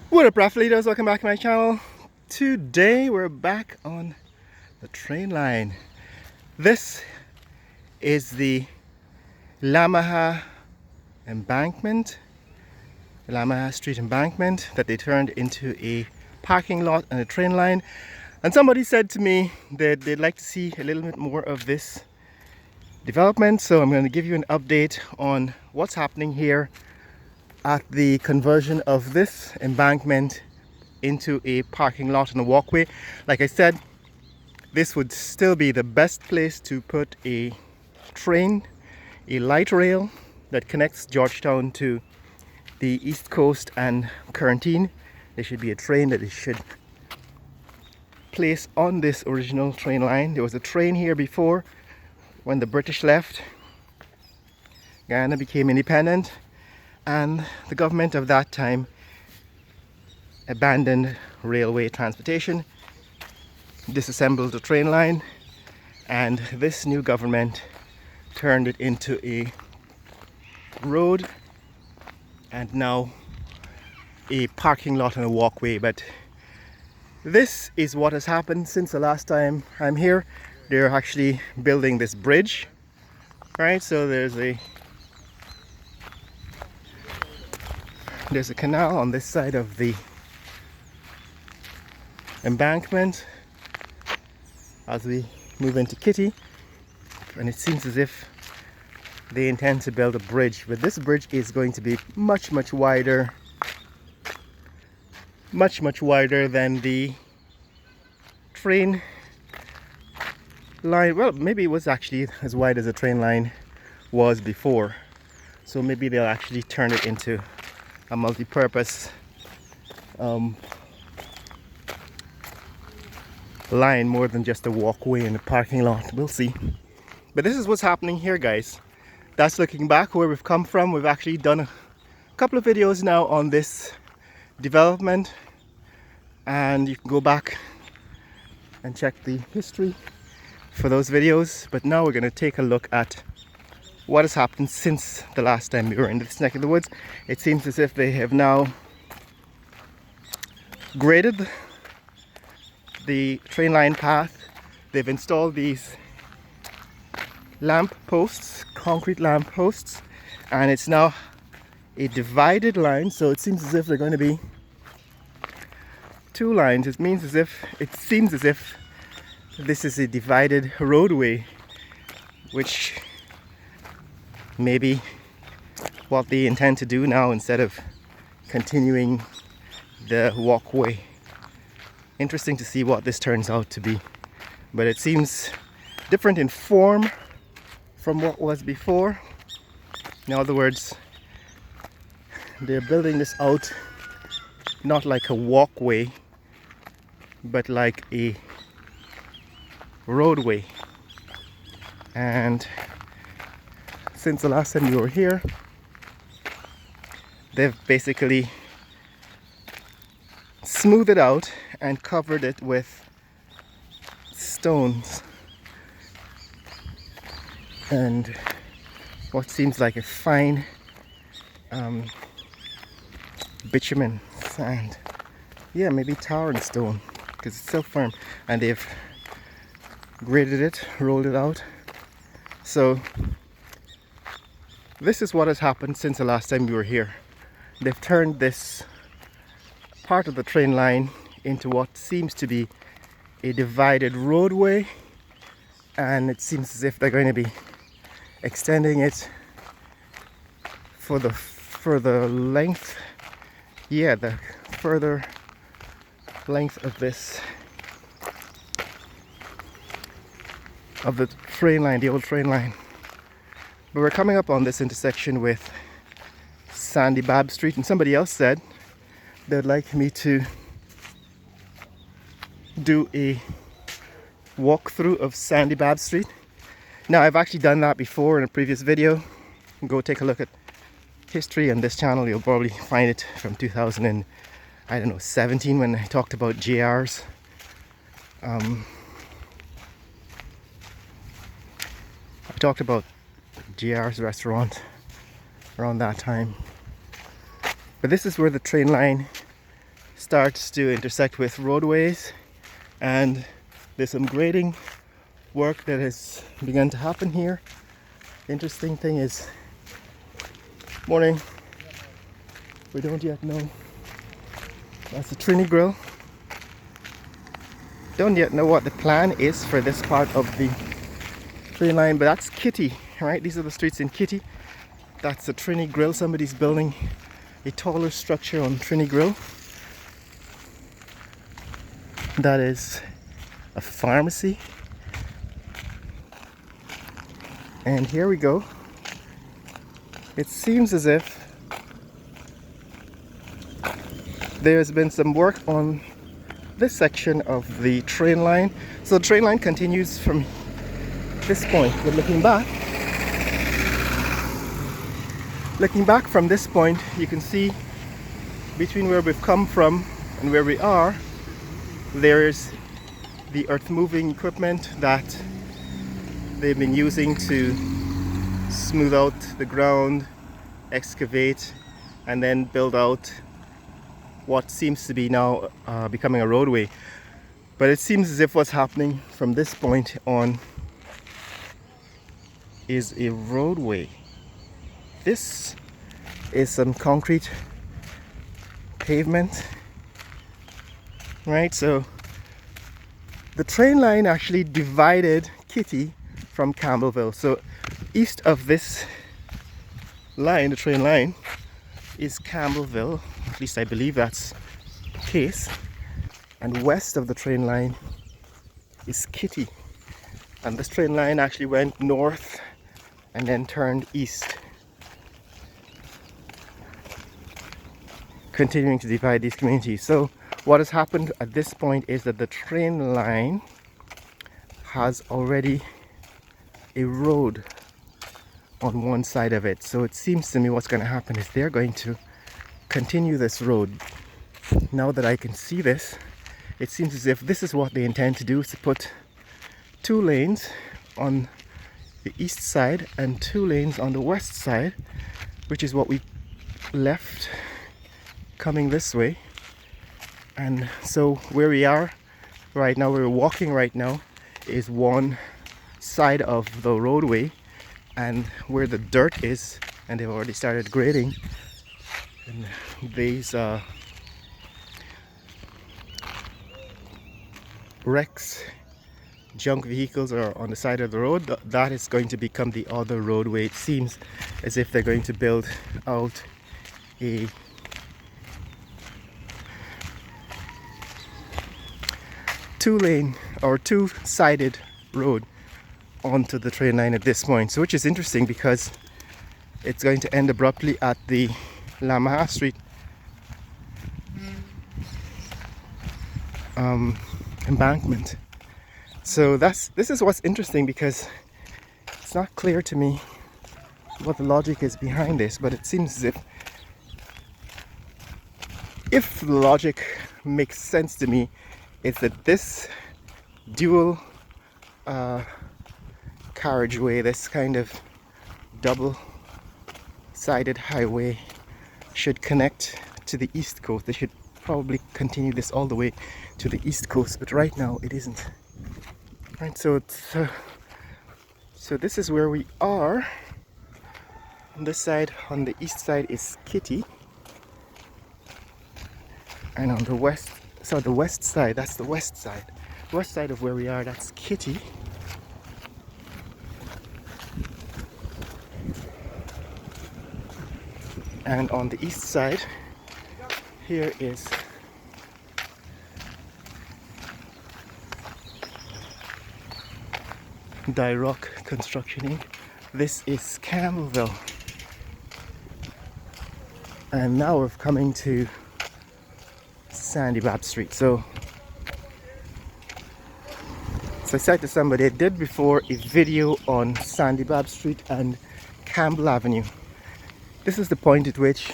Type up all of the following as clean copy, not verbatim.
What up, raft leaders? Welcome back to my channel. Today we're back on the train line. This is the Lamaha embankment, the Lamaha Street embankment that they turned into a parking lot and a train line. And somebody said to me that they'd like to see a little bit more of this development, so I'm going to give you an update on what's happening here at the conversion of this embankment into a parking lot and a walkway. Like I said, this would still be the best place to put a train, a light rail that connects Georgetown to the East Coast and Quarantine. There should be a train that they should place on this original train line. There was a train here before when the British left. Guyana became independent, and the government of that time abandoned railway transportation, disassembled the train line, and this new government turned it into a road and now a parking lot and a walkway. But this is what has happened since the last time I'm here. They're actually building this bridge, right? So there's a canal on this side of the embankment as we move into Kitty, and it seems as if they intend to build a bridge, but this bridge is going to be much wider than the train line. Well, maybe it was actually as wide as the train line was before, so maybe they'll actually turn it into a multi-purpose line more than just a walkway and a parking lot. We'll see. But this is what's happening here, guys. That's looking back where we've come from. We've actually done a couple of videos now on this development, and you can go back and check the history for those videos. But now we're going to take a look at what has happened since the last time we were in this neck of the woods. It seems as if they have now graded the train line path. They've installed these lamp posts, concrete lamp posts, and it's now a divided line. So it seems as if they're going to be two lines. It seems as if this is a divided roadway, which maybe what they intend to do now instead of continuing the walkway. Interesting to see what this turns out to be, but it seems different in form from what was before. In other words, they're building this out not like a walkway but like a roadway. And since the last time we were here, they've basically smoothed it out and covered it with stones and what seems like a fine bitumen sand. Yeah, maybe tar and stone, because it's so firm. And they've graded it, rolled it out. So this is what has happened since the last time we were here. They've turned this part of the train line into what seems to be a divided roadway, and it seems as if they're going to be extending it for the further length. Yeah, the further length of this, of the train line, the old train line. But we're coming up on this intersection with Sandy Bab Street, and somebody else said they'd like me to do a walkthrough of Sandy Bab Street. Now, I've actually done that before in a previous video. Go take a look at history on this channel. You'll probably find it from 2017 when I talked about JR's. I talked about JR's restaurant around that time. But this is where the train line starts to intersect with roadways, and there's some grading work that has begun to happen here. The interesting thing is, morning, we don't yet know. That's the Trini Grill. Don't yet know what the plan is for this part of the train line, but that's Kitty, right? These are the streets in Kitty. That's the Trini Grill. Somebody's building a taller structure on Trini Grill. That is a pharmacy. And here we go. It seems as if there's been some work on this section of the train line. So the train line continues from this point, but looking back from this point, you can see between where we've come from and where we are, there's the earth moving equipment that they've been using to smooth out the ground, excavate, and then build out what seems to be now becoming a roadway. But it seems as if what's happening from this point on is a roadway. This is some concrete pavement, right? So the train line actually divided Kitty from Campbellville. So east of this line, the train line, is Campbellville. At least I believe that's the case. And west of the train line is Kitty. And this train line actually went north and then turned east, continuing to divide these communities. So what has happened at this point is that the train line has already a road on one side of it. So it seems to me what's going to happen is they're going to continue this road. Now that I can see this, it seems as if this is what they intend to do, is to put 2 lanes on the east side and 2 lanes on the west side, which is what we left coming this way. And so where we are right now, where we're walking right now, is one side of the roadway, and where the dirt is, and they've already started grading, and these wrecks, junk vehicles are on the side of the road. That is going to become the other roadway. It seems as if they're going to build out a two-lane or two-sided road onto the train line at this point. So which is interesting because it's going to end abruptly at the Lamaha Street embankment. So this is what's interesting, because it's not clear to me what the logic is behind this, but it seems as if the logic makes sense to me, it's that this dual carriageway, this kind of double-sided highway, should connect to the east coast. They should probably continue this all the way to the east coast, but right now it isn't. Right, so so this is where we are. On this side, on the east side, is Kitty, and on the west, so the west side, that's the west side of where we are, that's Kitty. And on the east side, here is Rock Construction Inc. This is Campbellville. And now we're coming to Sandy Bab Street. So I said to somebody, I did before a video on Sandy Bab Street and Campbell Avenue. This is the point at which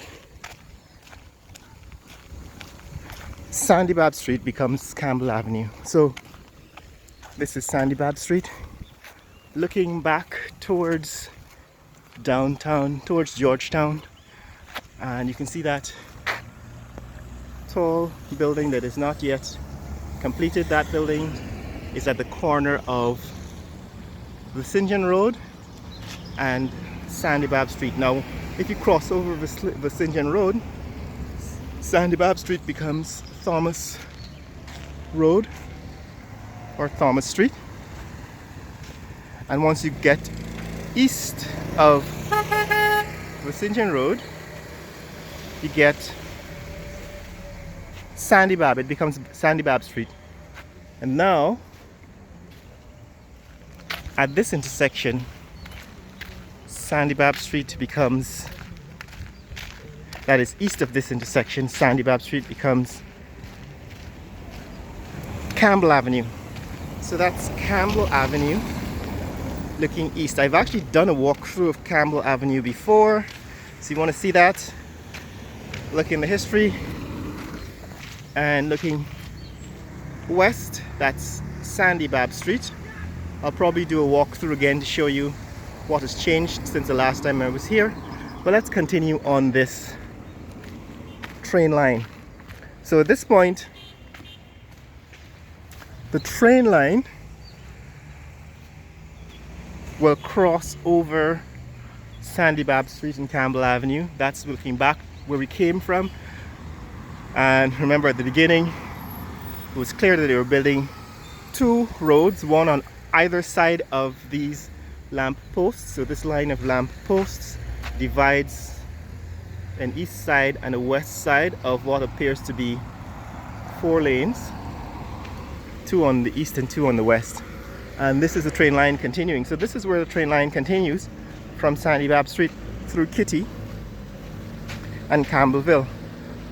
Sandy Bab Street becomes Campbell Avenue. So this is Sandy Bab Street, looking back towards downtown, towards Georgetown, and you can see that tall building that is not yet completed. That building is at the corner of the St. John Road and Sandy Bab Street. Now, if you cross over the St. John Road, Sandy Bab Street becomes Thomas Road or Thomas Street. And once you get east of the St. John Road, you get Sandy Bab. It becomes Sandy Bab Street. And now, at this intersection, Sandy Bab Street becomes, that is east of this intersection, Sandy Bab Street becomes Campbell Avenue. So that's Campbell Avenue looking east. I've actually done a walkthrough of Campbell Avenue before, so you want to see that, look in the history. And looking west, that's Sandy Bab Street. I'll probably do a walkthrough again to show you what has changed since the last time I was here. But let's continue on this train line. So at this point, the train line will cross over Sandy Bab Street and Campbell Avenue. That's looking back where we came from. And remember, at the beginning, it was clear that they were building two roads, one on either side of these lamp posts. So this line of lamp posts divides an east side and a west side of what appears to be 4 lanes, 2 on the east and 2 on the west. And this is the train line continuing. So this is where the train line continues from Sandy Bab Street through Kitty and Campbellville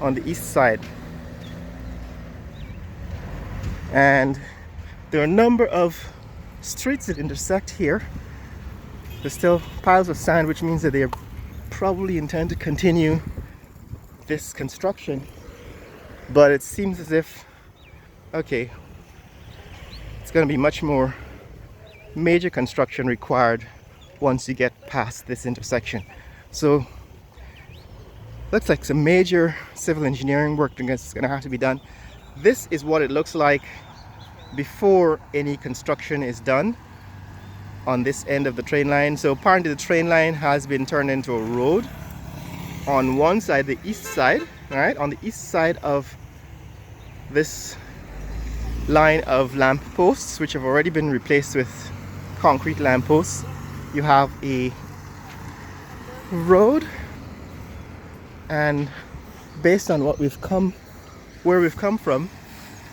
on the east side. And there are a number of streets that intersect here. There's still piles of sand, which means that they probably intend to continue this construction. But it seems as if, okay, it's going to be much more major construction required once you get past this intersection. So looks like some major civil engineering work is going to have to be done. This is what it looks like before any construction is done on this end of the train line. So apparently the train line has been turned into a road on one side, the east side, right? On the east side of this line of lamp posts, which have already been replaced with concrete lamp posts, you have a road. And based on where we've come from,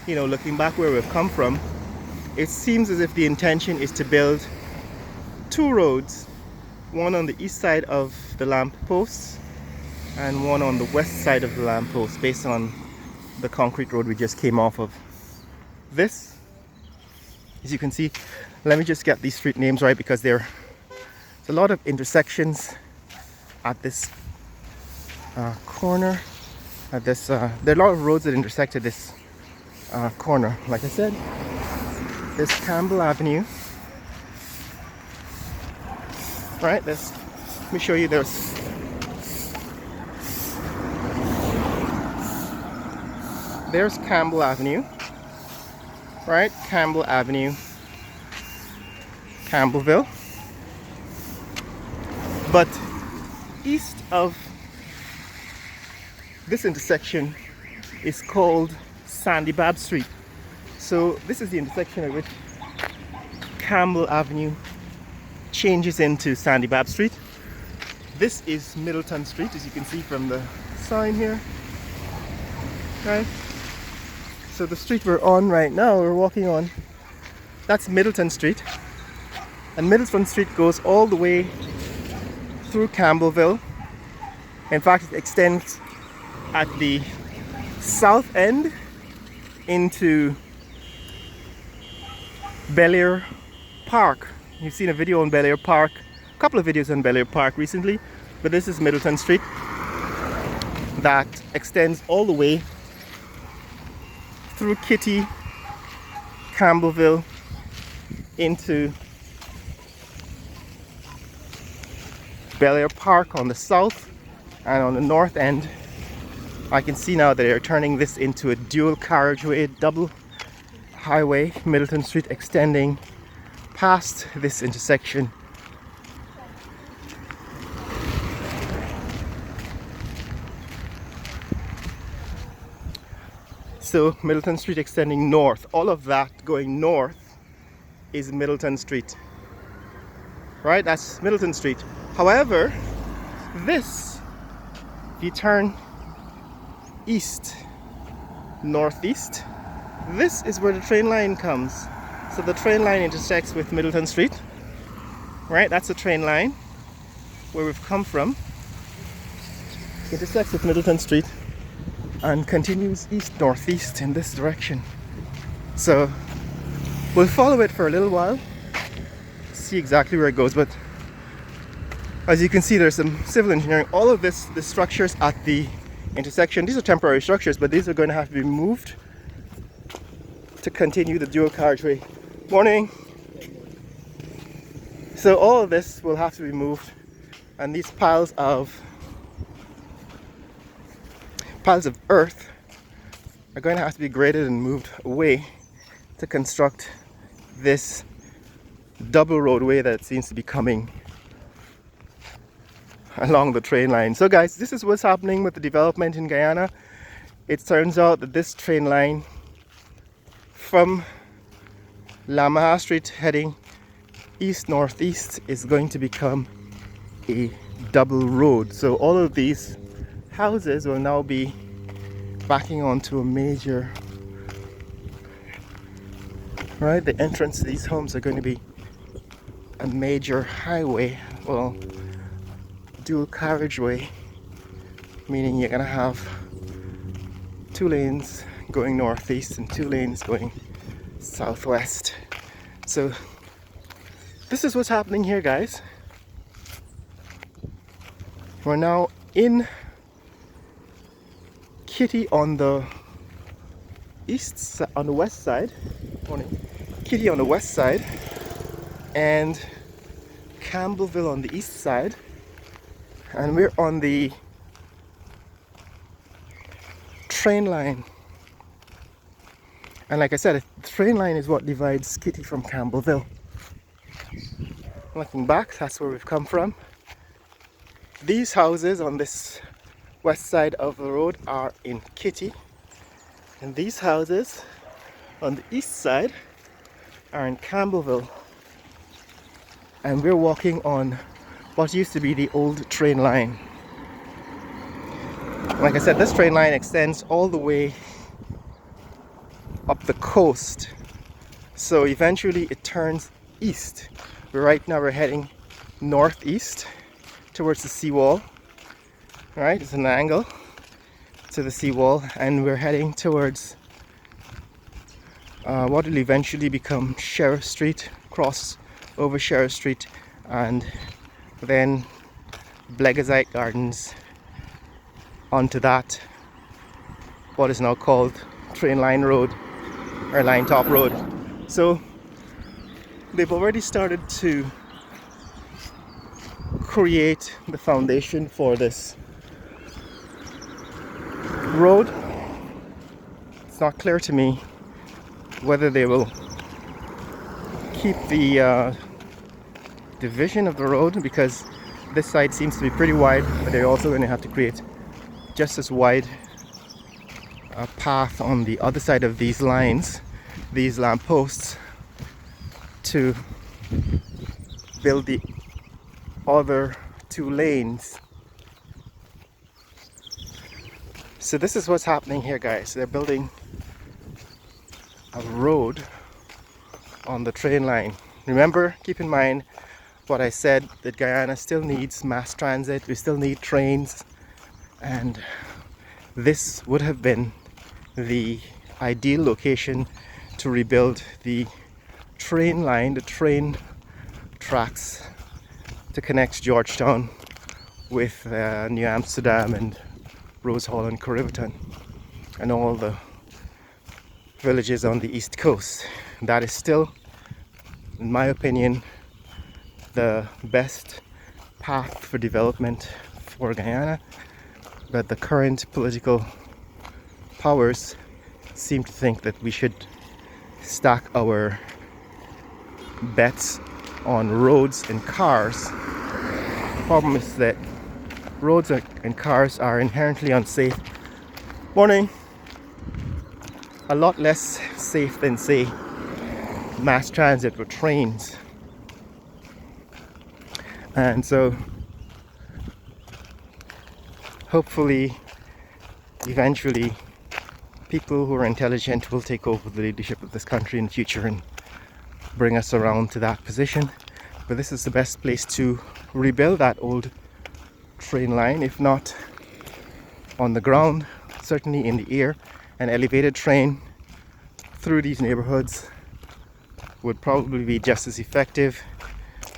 you know, looking back where we've come from, it seems as if the intention is to build 2 roads, one on the east side of the lamp posts and one on the west side of the lamp posts, based on the concrete road we just came off of. This, as you can see, let me just get these street names right, because there's a lot of intersections at this corner. At this, there are a lot of roads that intersect at this corner. Like I said, there's Campbell Avenue. Right, let me show you. There's Campbell Avenue. Right, Campbell Avenue, Campbellville. But east of this intersection is called Sandy Bab Street. So this is the intersection at which Campbell Avenue changes into Sandy Bab Street. This is Middleton Street, as you can see from the sign here. Right? So the street we're on right now, we're walking on, that's Middleton Street. And Middleton Street goes all the way through Campbellville. In fact, it extends at the south end into Bel-Air Park. You've seen a video on Bel-Air Park, a couple of videos on Bel-Air Park recently, but this is Middleton Street that extends all the way through Kitty, Campbellville, into Bel-Air Park on the south, and on the north end I can see now that they're turning this into a dual carriageway, double highway, Middleton Street, extending past this intersection. So Middleton Street extending north, all of that going north is Middleton Street, right? That's Middleton Street. However, this, if you turn east, northeast, this is where the train line comes. So the train line intersects with Middleton Street, right? That's the train line where we've come from. Intersects with Middleton Street and continues east northeast in this direction. So we'll follow it for a little while, see exactly where it goes. But as you can see, there's some civil engineering. All of this, the structures at the intersection, these are temporary structures, but these are going to have to be moved to continue the dual carriageway. Morning. So all of this will have to be moved, and these piles of earth are going to have to be graded and moved away to construct this double roadway that seems to be coming along the train line. So guys, this is what's happening with the development in Guyana. It turns out that this train line from Lamaha Street heading east northeast is going to become a double road. So all of these houses will now be backing onto a major, right? The entrance to these homes are going to be a major highway, well, dual carriageway, meaning you're going to have 2 lanes going northeast and 2 lanes going southwest. So this is what's happening here, guys. We're now in Kitty on the west side. Morning. Kitty on the west side, and Campbellville on the east side, and we're on the train line. And like I said, the train line is what divides Kitty from Campbellville. Looking back, that's where we've come from. These houses on this west side of the road are in Kitty, and these houses on the east side are in Campbellville. And we're walking on what used to be the old train line. Like I said, this train line extends all the way up the coast, so eventually it turns east. Right now we're heading northeast towards the seawall. Right, it's an angle to the seawall, and we're heading towards what will eventually become Sheriff Street, cross over Sheriff Street, and then Blegazite Gardens onto that, what is now called Train Line Road or Line Top Road. So they've already started to create the foundation for this road. It's not clear to me whether they will keep the division of the road, because this side seems to be pretty wide, but they're also going to have to create just as wide a path on the other side of these lines, these lampposts, to build the other 2 lanes. So this is what's happening here, guys. They're building a road on the train line. Remember, keep in mind what I said, that Guyana still needs mass transit. We still need trains, and this would have been the ideal location to rebuild the train line, the train tracks to connect Georgetown with New Amsterdam and Rose Hall and Corriverton and all the villages on the east coast. That is still, in my opinion, the best path for development for Guyana. But the current political powers seem to think that we should stack our bets on roads and cars. The problem is that roads and cars are inherently unsafe. Morning. A lot less safe than, say, mass transit or trains. And so hopefully eventually people who are intelligent will take over the leadership of this country in the future and bring us around to that position. But this is the best place to rebuild that old train line, if not on the ground, certainly in the air. An elevated train through these neighborhoods would probably be just as effective.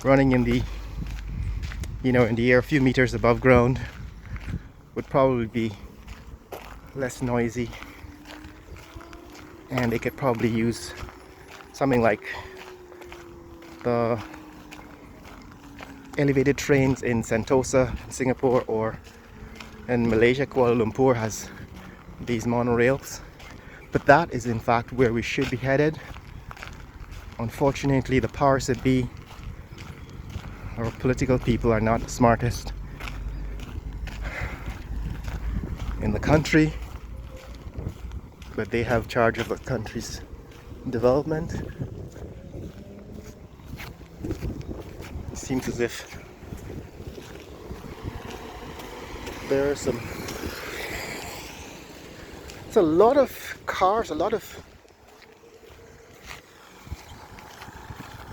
Running in the in the air a few meters above ground would probably be less noisy, and they could probably use something like the elevated trains in Sentosa, Singapore, or in Malaysia. Kuala Lumpur has these monorails, but that is in fact where we should be headed. Unfortunately, the powers that be, our political people, are not the smartest in the country, but they have charge of the country's development. It seems as if there are it's a lot of cars, a lot of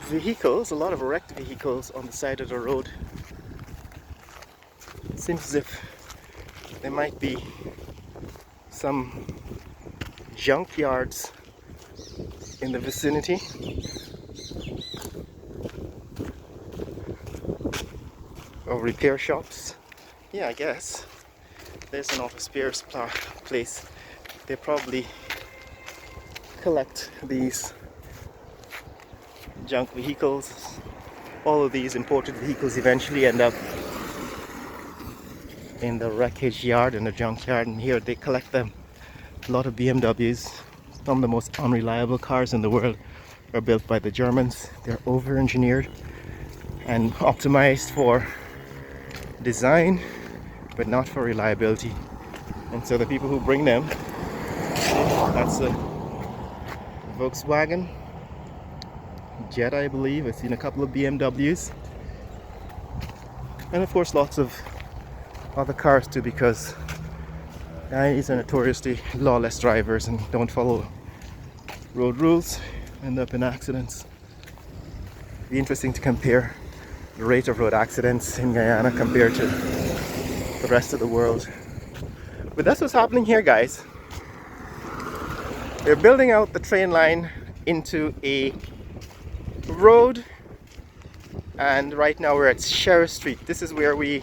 vehicles, a lot of wrecked vehicles on the side of the road. It seems as if there might be some junkyards in the vicinity. Or repair shops. Yeah, I guess. There's an auto spares place. They probably collect these junk vehicles. All of these imported vehicles eventually end up in the wreckage yard, in the junkyard, and here they collect them. A lot of BMWs, some of the most unreliable cars in the world, are built by the Germans. They're over-engineered and optimized for design, but not for reliability. And so the people who bring them, that's a Volkswagen Jetta, I believe. I've seen a couple of BMWs, and of course lots of other cars too, because guys are notoriously lawless drivers and don't follow road rules, end up in accidents. It'd be interesting to compare the rate of road accidents in Guyana compared to the rest of the world. But that's what's happening here, guys. They're building out the train line into a road, and right now we're at Sheriff Street. This is where we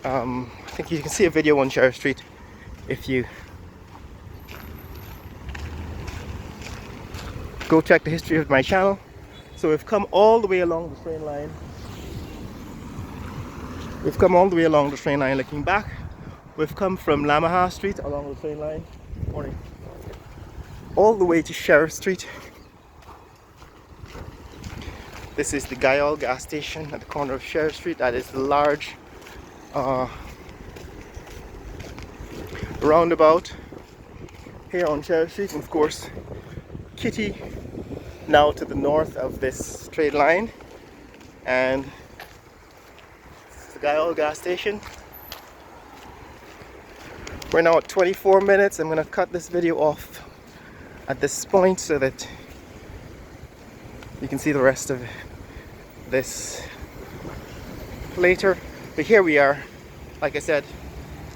I think you can see a video on Sheriff Street if you go check the history of my channel. So we've come all the way along the train line. We've come all the way along the train line. Looking back, we've come from Lamaha Street along the train line. Morning. All the way to Sheriff Street. This is the Guyana gas station at the corner of Sheriff Street. That is the large roundabout here on Sheriff Street. And of course, Kitty, now to the north of this train line, and the Guyana gas station. We're now at 24 minutes. I'm going to cut this video off at this point so that you can see the rest of this later. But here we are, like I said,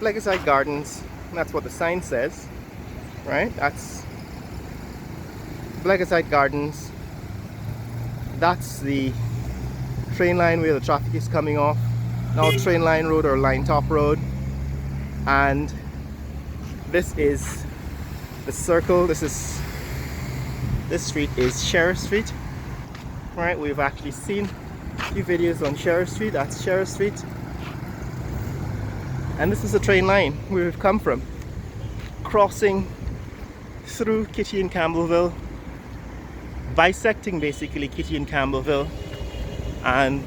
Lakeside Gardens. That's what the sign says, right? That's Lakeside Gardens. That's the train line where the traffic is coming off. Now Train Line Road, or Line Top Road. And this is the circle. This street is Sheriff Street. Right, we've actually seen a few videos on Sheriff Street. That's Sheriff Street. And this is the train line where we've come from, crossing through Kitty and Campbellville, bisecting basically Kitty and Campbellville, and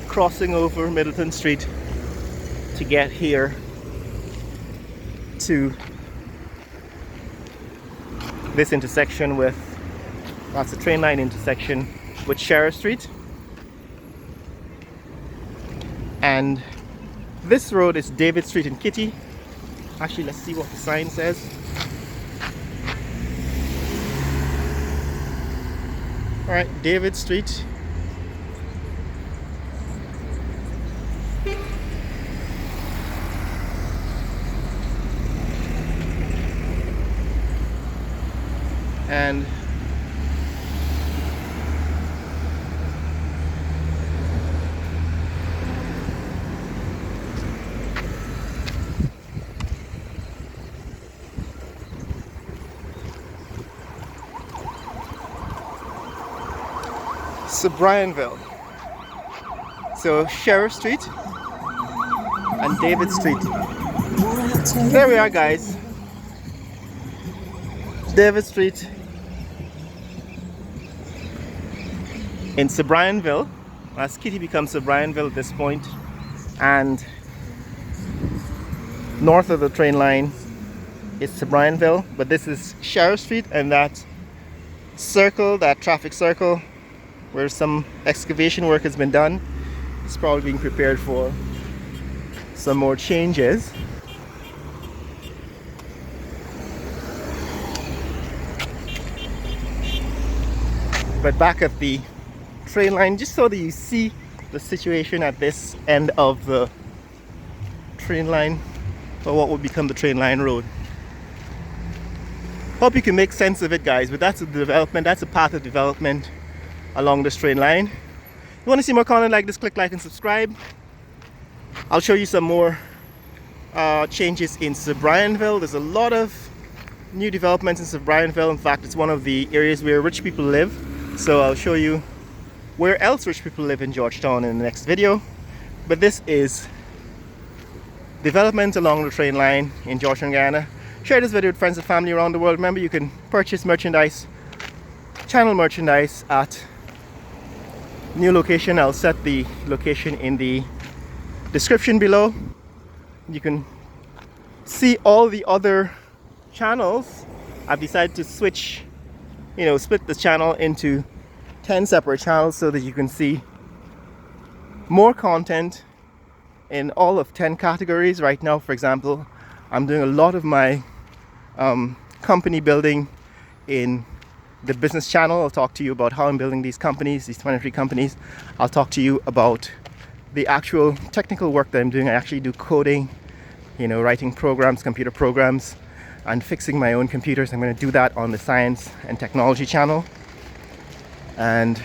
crossing over Middleton Street to get here to this intersection with, that's the train line intersection with Sheriff Street. And this road is David Street in Kitty. Actually, let's see what the sign says. Alright, David Street. And Sobrianville. So Sheriff Street and David Street. There we are, guys. David Street in Sobrianville, as Kitty becomes Sobrianville at this point, and north of the train line is Sobrianville, but this is Sheriff Street, and that circle, that traffic circle where some excavation work has been done, is probably being prepared for some more changes. But back at the train line, just so that you see the situation at this end of the train line, or what would become the train line road. Hope you can make sense of it, guys, but that's a development, that's a path of development along this train line. If you want to see more content like this, click like and subscribe. I'll show you some more changes in Sobrianville. There's a lot of new developments in Sobrianville. In fact, it's one of the areas where rich people live. So I'll show you where else rich people live in Georgetown in the next video. But this is development along the train line in Georgetown, Guyana. Share this video with friends and family around the world. Remember, you can purchase merchandise, channel merchandise at new location. I'll set the location in the description below. You can see all the other channels. I've decided to switch, split the channel into 10 separate channels so that you can see more content in all of 10 categories. Right now, for example, I'm doing a lot of my company building in the business channel. I'll talk to you about how I'm building these companies, these 23 companies. I'll talk to you about the actual technical work that I'm doing. I actually do coding, writing programs, computer programs, and fixing my own computers. I'm going to do that on the science and technology channel. And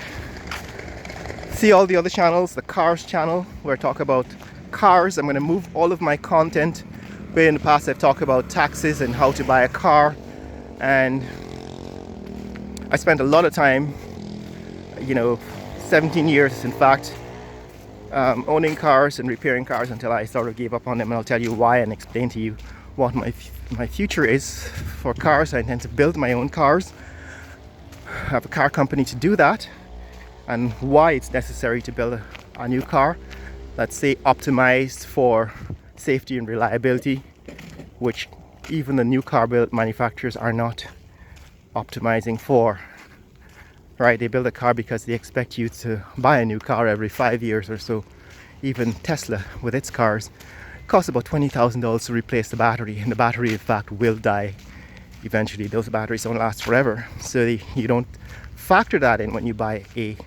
see all the other channels, the cars channel, where I talk about cars. I'm going to move all of my content where in the past I've talked about taxes and how to buy a car. And I spent a lot of time, 17 years in fact, owning cars and repairing cars until I sort of gave up on them. And I'll tell you why and explain to you what my future is for cars. I intend to build my own cars. I have a car company to do that, and why it's necessary to build a new car that's, say, optimized for safety and reliability, which even the new car build manufacturers are not optimizing for. Right, they build a car because they expect you to buy a new car every 5 years or so. Even Tesla with its cars costs about $20,000 to replace the battery, and the battery in fact will die eventually. Those batteries don't last forever, so you don't factor that in when you buy a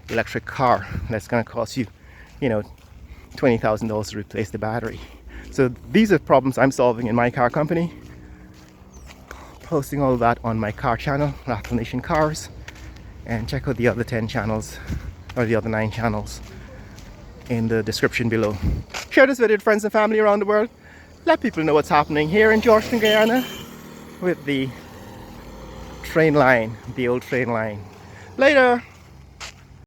electric car that's going to cost you $20,000 to replace the battery. So these are problems I'm solving in my car company. Posting all of that on my car channel, Lateral Nation Cars, and check out the other 10 channels, or the other 9 channels in the description below. Share this video with friends and family around the world. Let people know what's happening here in Georgetown, Guyana with the train line, the old train line. Later!